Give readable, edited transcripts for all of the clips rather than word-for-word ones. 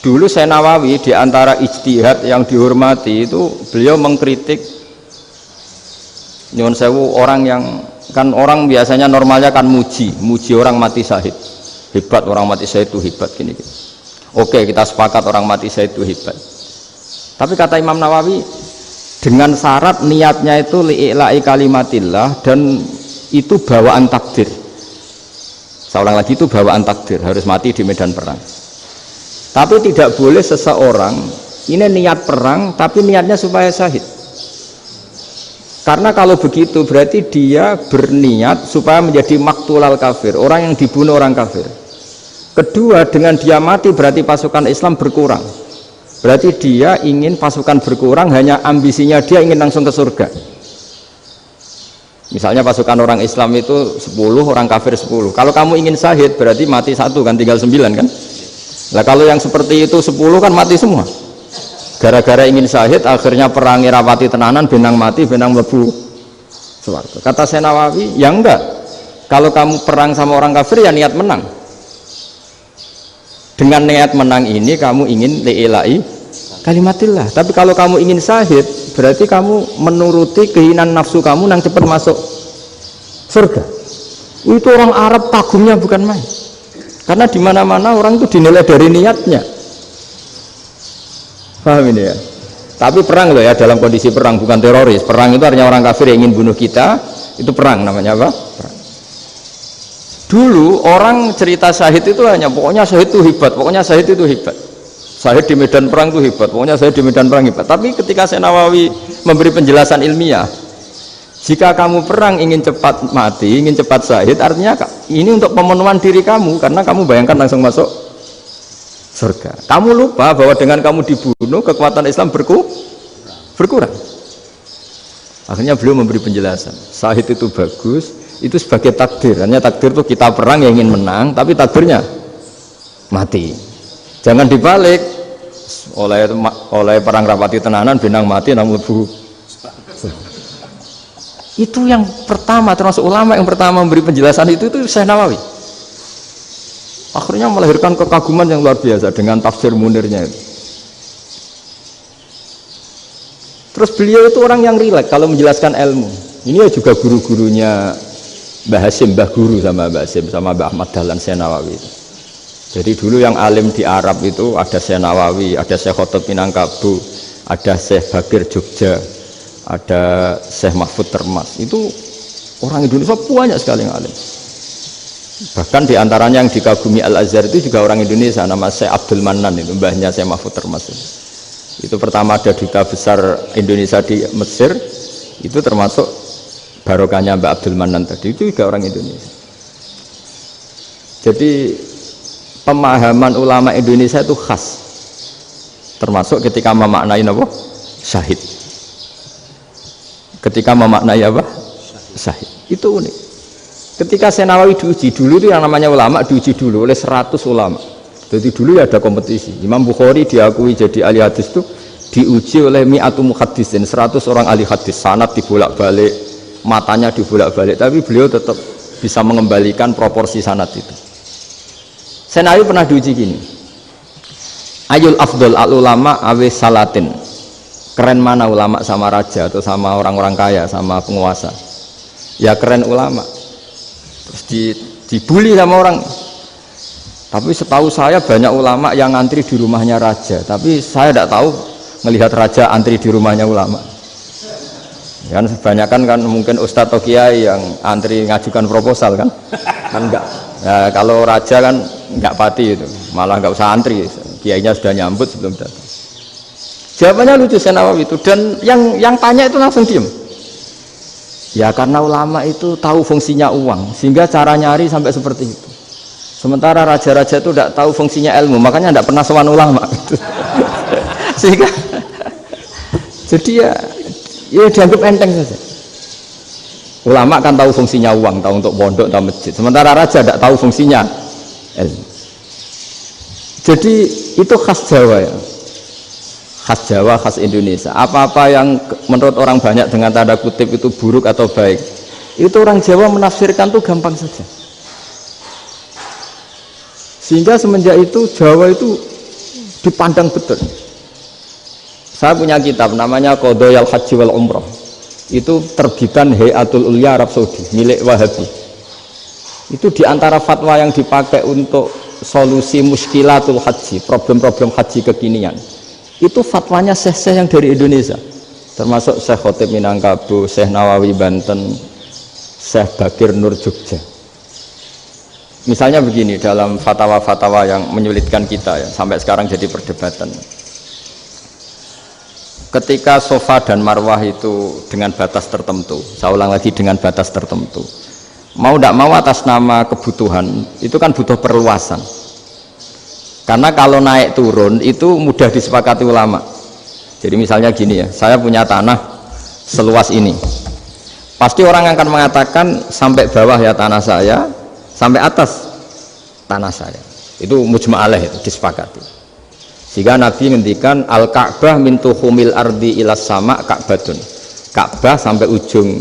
Dulu Syekh Nawawi di antara ijtihad yang dihormati itu beliau mengkritik nyuwun sewu orang yang kan orang biasanya normalnya kan muji orang mati syahid. Hebat orang mati syahid itu hebat gini. Oke, kita sepakat orang mati syahid itu hebat. Tapi kata Imam Nawawi dengan syarat niatnya itu li'ila'i kalimatillah dan itu bawaan takdir. Saya ulang lagi, itu bawaan takdir, harus mati di medan perang. Tapi tidak boleh seseorang ini niat perang tapi niatnya supaya syahid. Karena kalau begitu berarti dia berniat supaya menjadi maktulal kafir, orang yang dibunuh orang kafir. Kedua, dengan dia mati berarti pasukan Islam berkurang. Berarti dia ingin pasukan berkurang, hanya ambisinya dia ingin langsung ke surga. Misalnya pasukan orang Islam itu 10, orang kafir 10. Kalau kamu ingin syahid berarti mati 1 kan, tinggal 9 kan. Nah kalau yang seperti itu 10 kan mati semua. Gara-gara ingin syahid akhirnya perangi rapati tenanan, benang mati, benang mlebu swarga. Kata Syekh Nawawi, ya enggak. Kalau kamu perang sama orang kafir ya niat menang. Dengan niat menang ini kamu ingin li'ila'i kalimatillah. Tapi kalau kamu ingin syahid berarti kamu menuruti keinginan nafsu kamu yang cepat masuk surga. Itu orang Arab kagumnya bukan main. Karena di mana-mana orang itu dinilai dari niatnya. Paham ini ya? Tapi perang loh ya, dalam kondisi perang, bukan teroris. Perang itu artinya orang kafir yang ingin bunuh kita, itu perang namanya apa? Perang. Dulu orang cerita syahid itu hanya pokoknya syahid itu hebat, pokoknya syahid itu hebat. Syahid di medan perang itu hebat, pokoknya syahid di medan perang hebat. Tapi ketika Syekh Nawawi memberi penjelasan ilmiah, jika kamu perang ingin cepat mati, ingin cepat syahid, artinya ini untuk pemenuhan diri kamu, karena kamu bayangkan langsung masuk surga. Kamu lupa bahwa dengan kamu dibunuh, kekuatan Islam berkurang. Akhirnya beliau memberi penjelasan, syahid itu bagus, itu sebagai takdir. Hanya takdir itu kita perang yang ingin menang, tapi takdirnya mati. Jangan dibalik, oleh perang rapati tenanan, benang mati, namun itu yang pertama, termasuk ulama yang pertama memberi penjelasan itu Syekh Nawawi. Akhirnya melahirkan kekaguman yang luar biasa dengan tafsir Munirnya itu. Terus beliau itu orang yang rileks kalau menjelaskan ilmu. Ini ya juga guru-gurunya Mbah Hasim, Mbah Guru sama Mbah Hasim sama Mbah Ahmad Dahlan Syekh Nawawi. Jadi dulu yang alim di Arab itu ada Syekh Nawawi, ada Syekh Khotot Minangkabau, ada Syekh Bakir Jogja, ada Syekh Mahfud Termas. Itu orang Indonesia banyak sekali yang alim. Bahkan diantaranya yang dikagumi Al-Azhar itu juga orang Indonesia, nama Syekh Abdul Manan, itu mbahnya Syekh Mahfud Termas. Itu pertama ada duta besar Indonesia di Mesir, itu termasuk barokahnya Mbak Abdul Manan tadi, itu juga orang Indonesia. Jadi pemahaman ulama Indonesia itu khas, termasuk ketika memaknai apa? Syahid. Ketika memaknai apa? Syahid. Itu unik. Ketika Syekh Nawawi diuji dulu itu yang namanya ulama diuji dulu oleh 100 ulama. Jadi dulu ya ada kompetisi. Imam Bukhari diakui jadi ahli hadis itu diuji oleh mi'atu muhaddisin, 100 orang ahli hadis, sanad dibolak-balik, matanya dibolak-balik, tapi beliau tetap bisa mengembalikan proporsi sanad itu. Syekh Nawawi pernah diuji gini. Ayul afdol al ulama awe salatin. Keren mana ulama sama raja atau sama orang-orang kaya, sama penguasa? Ya keren ulama. Terus dibully sama orang. Tapi setahu saya banyak ulama yang antri di rumahnya raja, tapi saya tidak tahu melihat raja antri di rumahnya ulama. Kan kebanyakan kan mungkin ustadz atau kiai yang antri ngajukan proposal kan enggak. Nah, kalau raja kan enggak pati itu, malah enggak usah antri, kiainya sudah nyambut sebelum datang. Jawabannya lucu Syekh Nawawi itu, dan yang tanya itu langsung diem. Ya karena ulama itu tahu fungsinya uang, sehingga cara nyari sampai seperti itu. Sementara raja-raja itu tidak tahu fungsinya ilmu, makanya tidak pernah sowan ulama. Sehingga jadi ya dianggap enteng saja. Ulama kan tahu fungsinya uang, tahu untuk pondok, tahu masjid. Sementara raja tidak tahu fungsinya ilmu. Jadi itu khas Jawa ya. Khas Jawa, khas Indonesia. Apa-apa yang menurut orang banyak dengan tanda kutip itu buruk atau baik, itu orang Jawa menafsirkan tuh gampang saja. Sehingga semenjak itu Jawa itu dipandang betul. Saya punya kitab namanya Qadayal Haji wal Umrah. Itu terbitan Hayatul Ulya Arab Saudi, milik Wahabi. Itu diantara fatwa yang dipakai untuk solusi muskilatul haji, problem-problem haji kekinian. Itu fatwanya syekh-syekh yang dari Indonesia. Termasuk Syekh Khotib Minangkabau, Syekh Nawawi Banten, Syekh Bakir Nur Jogja. Misalnya begini, dalam fatwa-fatwa yang menyulitkan kita ya, sampai sekarang jadi perdebatan. Ketika Safa dan Marwah itu dengan batas tertentu, saya ulang lagi dengan batas tertentu, mau tidak mau atas nama kebutuhan, itu kan butuh perluasan. Karena kalau naik turun itu mudah disepakati ulama. Jadi misalnya gini ya, saya punya tanah seluas ini. Pasti orang akan mengatakan sampai bawah ya tanah saya, sampai atas tanah saya. Itu mujma' alaih, itu disepakati. Sehingga Nabi ngendikan al-Ka'bah min tuhumil ardi ilas sama Ka'batun. Ka'bah sampai ujung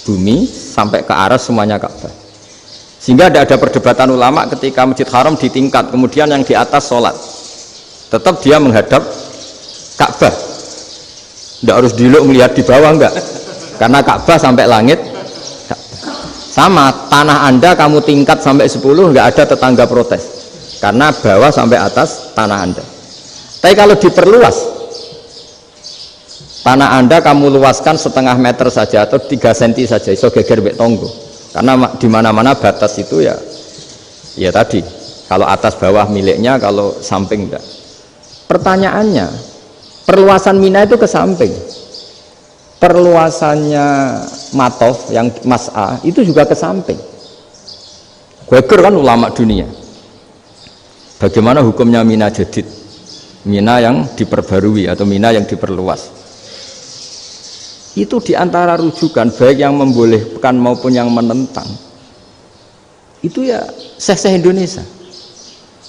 bumi sampai ke aras semuanya Ka'bah. Sehingga tidak ada perdebatan ulama ketika Masjid Haram di tingkat, kemudian yang di atas sholat tetap dia menghadap Ka'bah. Tidak harus diluk melihat di bawah, enggak. Karena Ka'bah sampai langit. Sama tanah Anda kamu tingkat sampai 10, enggak ada tetangga protes. Karena bawah sampai atas tanah Anda. Tapi kalau diperluas, tanah Anda kamu luaskan setengah meter saja atau 3 cm saja, iso geger mbek tonggo. Karena di mana-mana batas itu ya tadi, kalau atas bawah miliknya, kalau samping enggak. Pertanyaannya, perluasan Mina itu ke samping. Perluasannya Matof yang Mas'a itu juga ke samping. Geger kan ulama dunia. Bagaimana hukumnya Mina Jadid? Mina yang diperbarui atau Mina yang diperluas. Itu diantara rujukan baik yang membolehkan maupun yang menentang. Itu ya syekh-syekh Indonesia.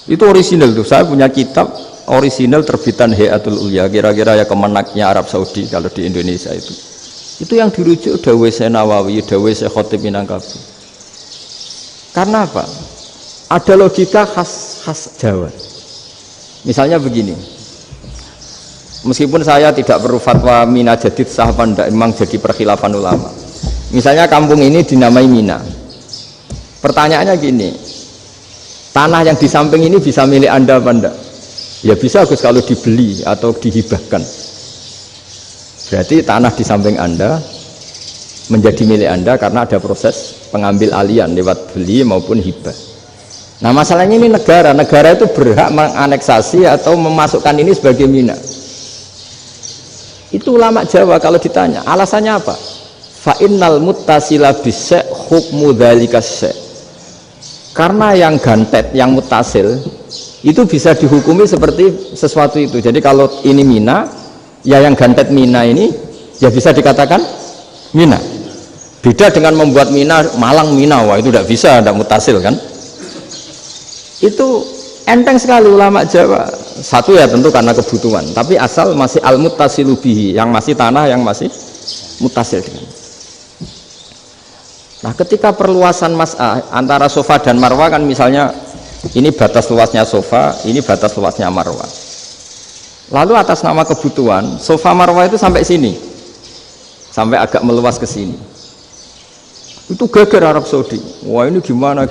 Itu orisinal tuh. Saya punya kitab orisinal terbitan Hayatul Ulya, kira-kira ya kemenaknya Arab Saudi kalau di Indonesia itu. Itu yang dirujuk dawuh Syekh Nawawi, dawuh Syekh Khotib Minangkabau. Karena apa? Ada logika khas Jawa. Misalnya begini, meskipun saya tidak perlu fatwa Mina Jadid sah apa enggak, memang jadi perkhilafan ulama. Misalnya kampung ini dinamai Mina. Pertanyaannya gini, tanah yang di samping ini bisa milik Anda apa enggak? Ya bisa Gus kalau dibeli atau dihibahkan. Berarti tanah di samping Anda menjadi milik Anda karena ada proses pengambil alian lewat beli maupun hibah. Nah masalahnya ini negara itu berhak menganeksasi atau memasukkan ini sebagai Mina. Itu ulama Jawa kalau ditanya alasannya apa? Fa'innal muttasila bisyai' hukmu dzalika syai'. Karena yang gantet, yang mutasil itu bisa dihukumi seperti sesuatu itu. Jadi kalau ini Mina, ya yang gantet Mina ini ya bisa dikatakan Mina. Beda dengan membuat Mina Malang Mina, wah itu tidak bisa, tidak mutasil kan? Itu enteng sekali ulama Jawa. Satu ya tentu karena kebutuhan, tapi asal masih al-muttasilu bihi, yang masih tanah yang masih mutasil dengan. Nah ketika perluasan Mas'ah antara Safa dan Marwah kan misalnya ini batas luasnya Safa, ini batas luasnya Marwah. Lalu atas nama kebutuhan Safa Marwah itu sampai sini, sampai agak meluas ke sini. Itu geger Arab Saudi. Wah ini gimana?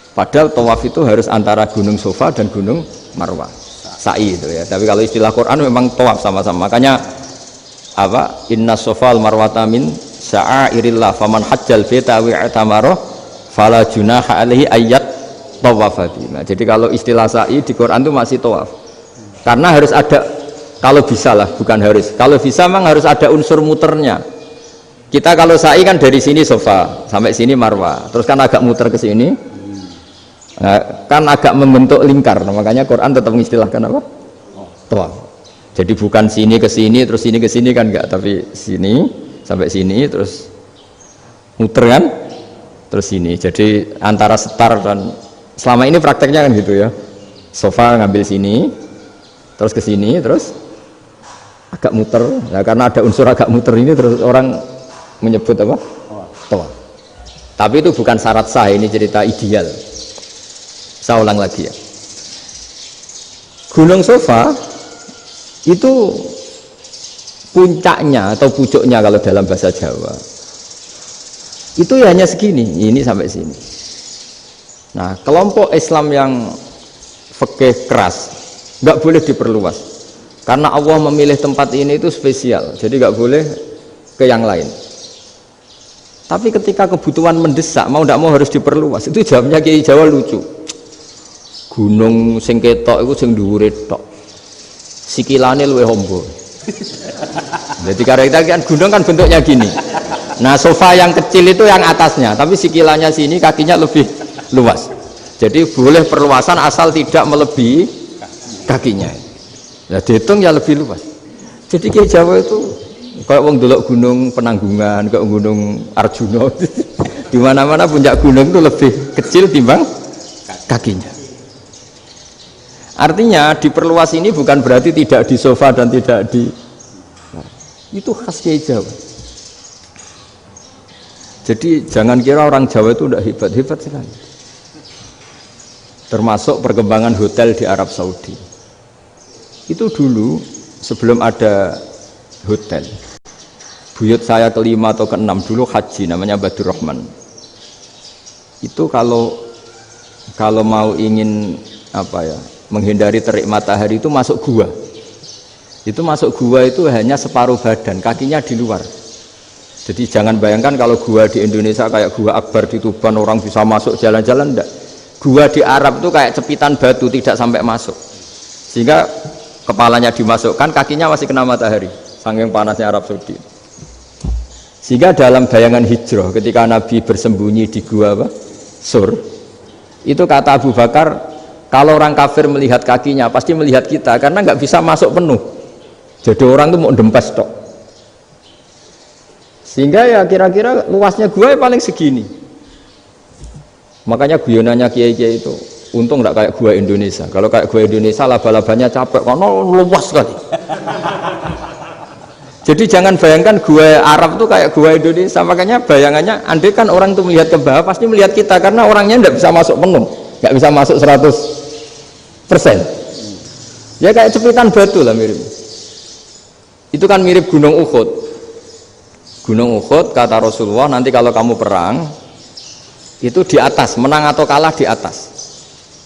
Padahal tawaf itu harus antara Gunung Safa dan Gunung Marwah, sa'i itu ya. Tapi kalau istilah Quran memang tawaf sama-sama. Makanya apa? Inna Safa al Marwata min sya'airillah faman hajjal baita wa i'tamara fala junaha alaihi ayyat tawafa bima. Jadi kalau istilah sa'i di Quran itu masih tawaf. Karena harus ada, kalau bisa lah, bukan harus. Kalau bisa memang harus ada unsur muternya. Kita kalau sa'i kan dari sini Safa sampai sini Marwah, terus kan agak muter ke sini. Nah, kan agak membentuk lingkar, nah, makanya Quran tetap mengistilahkan apa? Tawaf. Jadi bukan sini ke sini terus sini ke sini kan enggak, tapi sini sampai sini terus muter kan, terus sini. Jadi antara setar dan selama ini prakteknya kan gitu ya. Safa ngambil sini, terus ke sini, terus agak muter. Nah, karena ada unsur agak muter ini terus orang menyebut apa? Tawaf. Tapi itu bukan syarat sah, ini cerita ideal. Saya ulang lagi ya. Gunung Sofa itu puncaknya atau pucuknya kalau dalam bahasa Jawa itu ya hanya segini, ini sampai sini. Nah, kelompok Islam yang fikih keras nggak boleh diperluas karena Allah memilih tempat ini itu spesial, jadi nggak boleh ke yang lain. Tapi ketika kebutuhan mendesak, mau tidak mau harus diperluas. Itu jawabnya Kiai Jawa lucu. Gunung sing ketok itu sing dhuwure tok, sikilane luwih hombo. Jadi karena kita kan gunung kan bentuknya gini. Nah, sofa yang kecil itu yang atasnya, tapi sikilannya sini kakinya lebih luas. Jadi boleh perluasan asal tidak melebihi kakinya. Ya dihitung ya lebih luas. Jadi Kiai Jawa itu kayak wong delok gunung Penanggungan, kayak gunung Arjuna. Di mana-mana puncak gunung itu lebih kecil timbang kakinya. Artinya diperluas ini bukan berarti tidak di sofa dan tidak di, itu khas Kiai Jawa. Jadi jangan kira orang Jawa itu udah hebat sekali. Termasuk perkembangan hotel di Arab Saudi. Itu dulu sebelum ada hotel, buyut saya kelima atau keenam dulu haji, namanya Badur Rahman. Itu kalau mau ingin menghindari terik matahari itu masuk gua. Itu masuk gua itu hanya separuh badan, kakinya di luar. Jadi jangan bayangkan kalau gua di Indonesia kayak gua Akbar di Tuban orang bisa masuk jalan-jalan, enggak. Gua di Arab itu kayak cepitan batu, tidak sampai masuk. Sehingga kepalanya dimasukkan, kakinya masih kena matahari, saking panasnya Arab Saudi. Sehingga dalam bayangan hijrah ketika Nabi bersembunyi di gua Sur, itu kata Abu Bakar, kalau orang kafir melihat kakinya pasti melihat kita karena nggak bisa masuk penuh. Jadi orang itu mau dempes tok. Sehingga ya kira-kira luasnya gua ya paling segini. Makanya guyonannya kiai-kiai itu untung nggak kayak gua Indonesia. Kalau kayak gua Indonesia laba-labanya capek karena luas sekali. Jadi jangan bayangkan gua Arab tuh kayak gua Indonesia. Makanya bayangannya andai kan orang tuh melihat ke bawah pasti melihat kita karena orangnya nggak bisa masuk penuh, nggak bisa masuk 100%. Ya kayak cepitan batu lah mirip. Itu kan mirip Gunung Uhud. Gunung Uhud kata Rasulullah, nanti kalau kamu perang itu di atas, menang atau kalah di atas,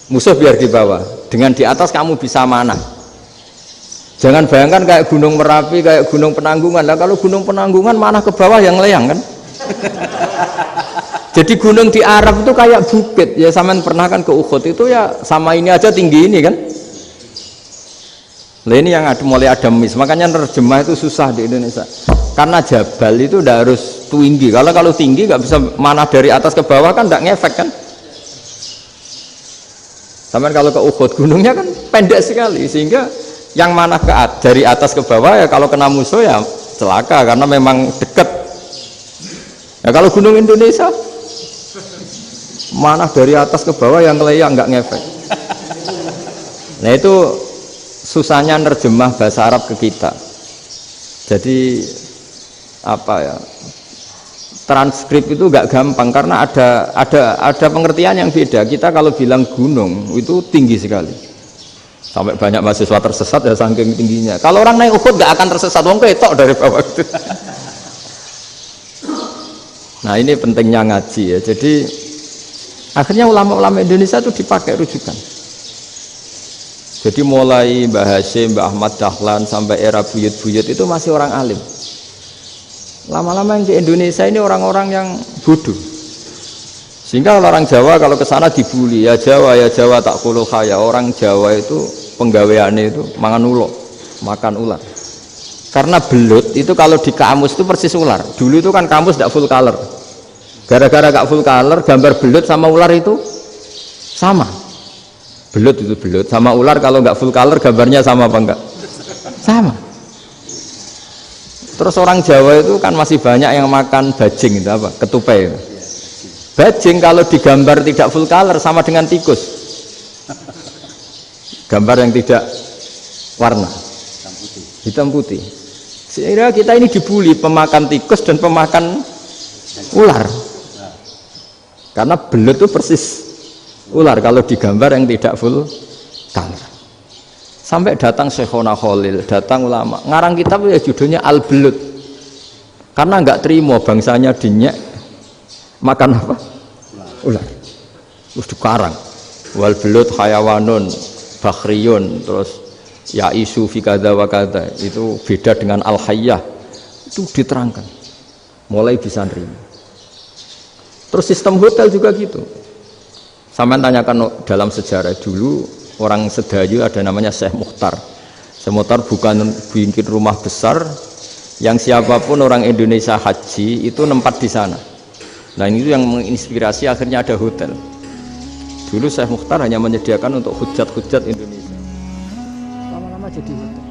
musuh biar di bawah, dengan di atas kamu bisa manah. Jangan bayangkan kayak Gunung Merapi, kayak Gunung Penanggungan. Lah kalau Gunung Penanggungan manah ke bawah yang leyang kan. Jadi gunung di Arab itu kayak bukit ya, sampean pernah kan ke Uhud itu ya sama ini aja tinggi ini kan. Lah ini yang mulai ada mis, makanya nerjemah itu susah di Indonesia. Karena jabal itu udah harus tinggi. Kalau tinggi nggak bisa manah dari atas ke bawah kan nggak ngefek kan. Sampai kalau ke Uhud gunungnya kan pendek sekali sehingga yang manah dari atas ke bawah ya kalau kena musuh ya celaka karena memang dekat. Ya kalau gunung Indonesia manah dari atas ke bawah yang keleyang nggak ngefek. Nah itu susahnya nerjemah bahasa Arab ke kita. Jadi transkrip itu nggak gampang karena ada pengertian yang beda. Kita kalau bilang gunung itu tinggi sekali sampai banyak mahasiswa tersesat ya saking tingginya. Kalau orang naik Uhud nggak akan tersesat, wong ketok dari bawah itu. Nah ini pentingnya ngaji ya. Jadi akhirnya ulama-ulama Indonesia itu dipakai rujukan. Jadi mulai Mbah Hasyim, Mbah Ahmad Dahlan sampai era buyut-buyut itu masih orang alim. Lama-lama yang di Indonesia ini orang-orang yang bodoh. Sehingga orang Jawa kalau ke sana dibully, ya Jawa tak kuluh kaya. Orang Jawa itu penggaweannya itu makan ular. Karena belut itu kalau di kamus itu persis ular. Dulu itu kan kamus tidak full color. Gara-gara gak full color, gambar belut sama ular itu sama. Belut itu belut sama ular kalau nggak full color gambarnya sama apa enggak? Sama. Terus orang Jawa itu kan masih banyak yang makan bajing itu apa? Ketupai. Bajing kalau digambar tidak full color sama dengan tikus. Gambar yang tidak warna. Hitam putih. Sehingga kita ini dibully pemakan tikus dan pemakan ular. Karena belut itu persis ular kalau digambar yang tidak full color. Sampai datang Syekhona Khalil, datang ulama. Ngarang kitab ya judulnya Al-Belut. Karena nggak terima bangsanya dinyek makan apa? Ular. Terus dikarang. Wal belut hayawanun bakhriyun, terus ya isu fi kadza wa kadza. Itu beda dengan al-hayyah. Itu diterangkan. Mulai bisa nerima. Terus sistem hotel juga gitu. Sampai tanyakan dalam sejarah dulu orang Sedayu ada namanya Syekh Mukhtar. Syekh Mukhtar bukan bikin rumah besar yang siapapun orang Indonesia haji itu nempat di sana. Nah ini yang menginspirasi akhirnya ada hotel. Dulu Syekh Mukhtar hanya menyediakan untuk hujat-hujat Indonesia. Lama-lama jadi hotel.